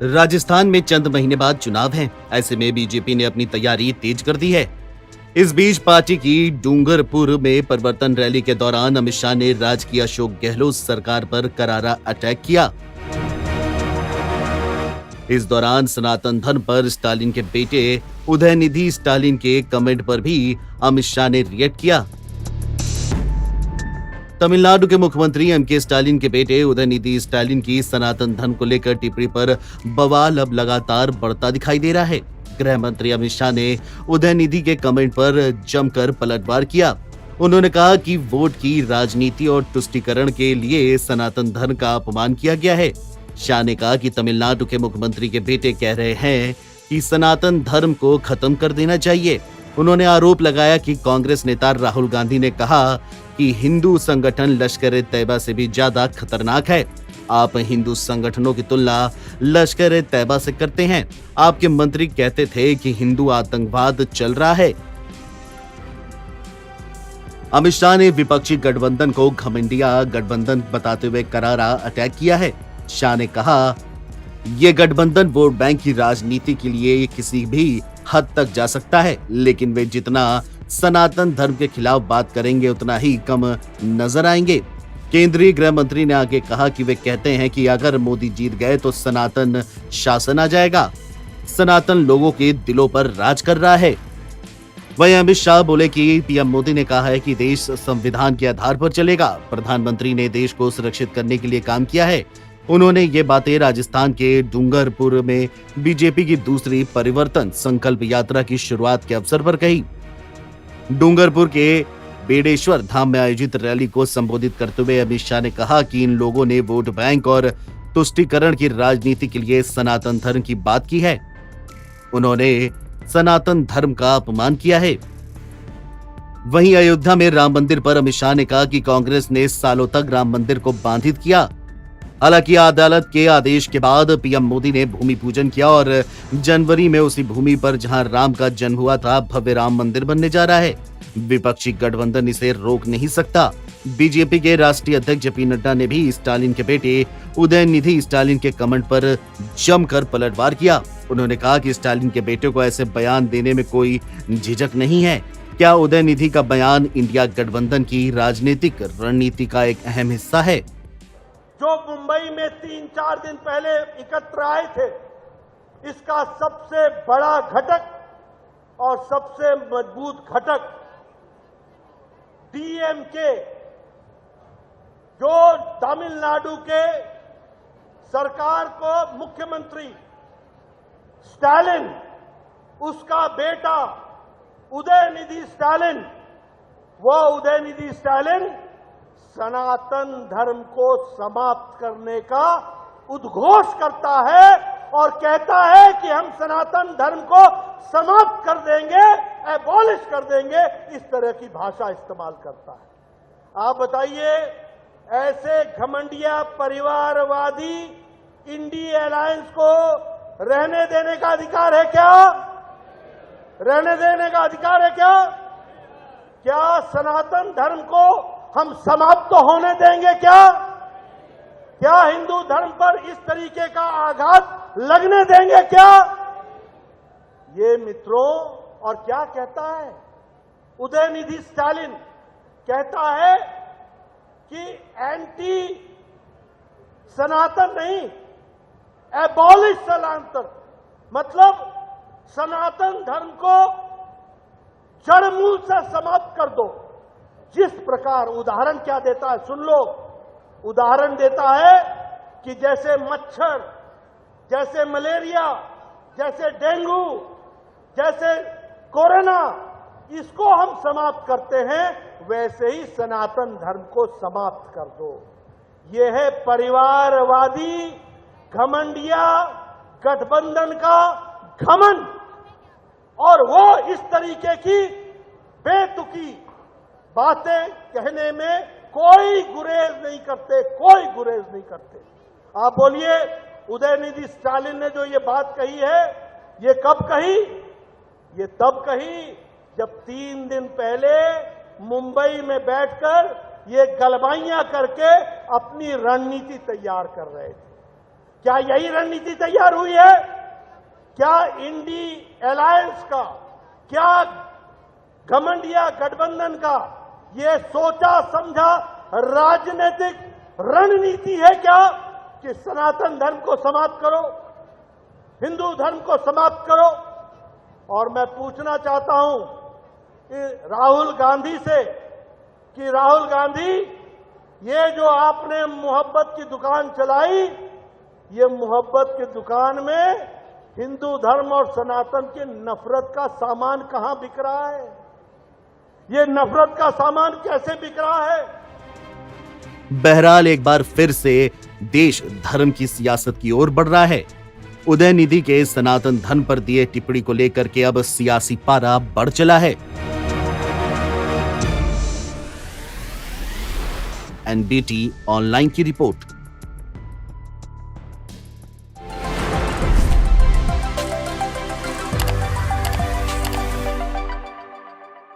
राजस्थान में चंद महीने बाद चुनाव हैं, ऐसे में बीजेपी ने अपनी तैयारी तेज कर दी है। इस बीच पार्टी की डूंगरपुर में परिवर्तन रैली के दौरान अमित शाह ने राजकीय अशोक गहलोत सरकार पर करारा अटैक किया। इस दौरान सनातन धर्म पर स्टालिन के बेटे उदयनिधि स्टालिन के कमेंट पर भी अमित शाह ने रिएक्ट किया। तमिलनाडु के मुख्यमंत्री एमके स्टालिन के बेटे उदयनिधि स्टालिन की सनातन धर्म को लेकर टिप्पणी पर बवाल अब लगातार बढ़ता दिखाई दे रहा है। गृह मंत्री अमित शाह ने उदयनिधि के कमेंट पर जमकर पलटवार किया। उन्होंने कहा कि वोट की राजनीति और तुष्टीकरण के लिए सनातन धर्म का अपमान किया गया है। शाह ने कहा कि तमिलनाडु के मुख्यमंत्री के बेटे कह रहे हैं कि सनातन धर्म को खत्म कर देना चाहिए। उन्होंने आरोप लगाया कि कांग्रेस नेता राहुल गांधी ने कहा कि हिंदू संगठन लश्कर-ए-तैयबा से भी ज्यादा खतरनाक है। आप हिंदू संगठनों की तुलना लश्कर-ए-तैयबा से करते हैं। आपके मंत्री कहते थे कि हिंदू आतंकवाद चल रहा है। अमित शाह ने विपक्षी गठबंधन को घमंडिया गठबंधन बताते हुए करारा अटैक किया है। शाह ने कहा, ये गठबंधन वोट बैंक की राजनीति के लिए किसी भी हद तक जा सकता है, लेकिन वे जितना सनातन धर्म के खिलाफ बात करेंगे उतना ही कम नजर आएंगे। केंद्रीय गृह मंत्री ने आगे कहा कि वे कहते हैं कि अगर मोदी जीत गए तो सनातन शासन आ जाएगा। सनातन लोगों के दिलों पर राज कर रहा है। वहीं अमित शाह बोले कि पीएम मोदी ने कहा है कि देश संविधान के आधार पर चलेगा। प्रधानमंत्री ने देश को सुरक्षित करने के लिए काम किया है। उन्होंने ये बातें राजस्थान के डूंगरपुर में बीजेपी की दूसरी परिवर्तन संकल्प यात्रा की शुरुआत के अवसर पर कही। डूंगरपुर के बेडेश्वर धाम में आयोजित रैली को संबोधित करते हुए अमित शाह ने कहा कि इन लोगों ने वोट बैंक और तुष्टीकरण की राजनीति के लिए सनातन धर्म की बात की है। उन्होंने सनातन धर्म का अपमान किया है। वहीं अयोध्या में राम मंदिर पर अमित शाह ने कहा कि कांग्रेस ने सालों तक राम मंदिर को बाधित किया। हालांकि अदालत के आदेश के बाद पीएम मोदी ने भूमि पूजन किया और जनवरी में उसी भूमि पर जहां राम का जन्म हुआ था भव्य राम मंदिर बनने जा रहा है। विपक्षी गठबंधन इसे रोक नहीं सकता। बीजेपी के राष्ट्रीय अध्यक्ष जेपी नड्डा ने भी स्टालिन के बेटे उदयनिधि स्टालिन के कमेंट पर जमकर पलटवार किया। उन्होंने कहा कि स्टालिन के बेटे को ऐसे बयान देने में कोई झिझक नहीं है। क्या उदयनिधि का बयान इंडिया गठबंधन की राजनीतिक रणनीति का एक अहम हिस्सा है? जो मुंबई में 3-4 दिन पहले एकत्र आए थे, इसका सबसे बड़ा घटक और सबसे मजबूत घटक डीएमके, जो तमिलनाडु के सरकार को मुख्यमंत्री स्टालिन, उसका बेटा उदयनिधि स्टालिन, वो उदयनिधि स्टालिन सनातन धर्म को समाप्त करने का उद्घोष करता है और कहता है कि हम सनातन धर्म को समाप्त कर देंगे, एबॉलिश कर देंगे। इस तरह की भाषा इस्तेमाल करता है। आप बताइए, ऐसे घमंडिया परिवारवादी इंडिया अलायंस को रहने देने का अधिकार है क्या? रहने देने का अधिकार है क्या? क्या सनातन धर्म को हम समाप्त तो होने देंगे क्या? क्या हिंदू धर्म पर इस तरीके का आघात लगने देंगे क्या? ये मित्रों, और क्या कहता है उदयनिधि स्टालिन? कहता है कि एंटी सनातन नहीं, एबॉलिश सनातन, मतलब सनातन धर्म को जड़मूल से समाप्त कर दो। जिस प्रकार उदाहरण क्या देता है सुन लो। उदाहरण देता है कि जैसे मच्छर, जैसे मलेरिया, जैसे डेंगू, जैसे कोरोना, इसको हम समाप्त करते हैं, वैसे ही सनातन धर्म को समाप्त कर दो। यह है परिवारवादी घमंडिया गठबंधन का घमंड, और वो इस तरीके की बेतुकी बातें कहने में कोई गुरेज नहीं करते, कोई गुरेज नहीं करते। आप बोलिए, उदयनिधि स्टालिन ने जो ये बात कही है, ये कब कही? ये तब कही जब 3 दिन पहले मुंबई में बैठकर ये गलबाइयां करके अपनी रणनीति तैयार कर रहे थे। क्या यही रणनीति तैयार हुई है? क्या इंडी अलायंस का, क्या घमंडिया गठबंधन का ये सोचा समझा राजनीतिक रणनीति है क्या कि सनातन धर्म को समाप्त करो, हिंदू धर्म को समाप्त करो? और मैं पूछना चाहता हूं कि राहुल गांधी से कि राहुल गांधी, ये जो आपने मोहब्बत की दुकान चलाई, ये मोहब्बत की दुकान में हिंदू धर्म और सनातन की नफरत का सामान कहां बिक रहा है? ये नफरत का सामान कैसे बिक रहा है? बहरहाल एक बार फिर से देश धर्म की सियासत की ओर बढ़ रहा है। उदयनिधि के सनातन धर्म पर दिए टिप्पणी को लेकर के अब सियासी पारा बढ़ चला है। एनडीटी ऑनलाइन की रिपोर्ट।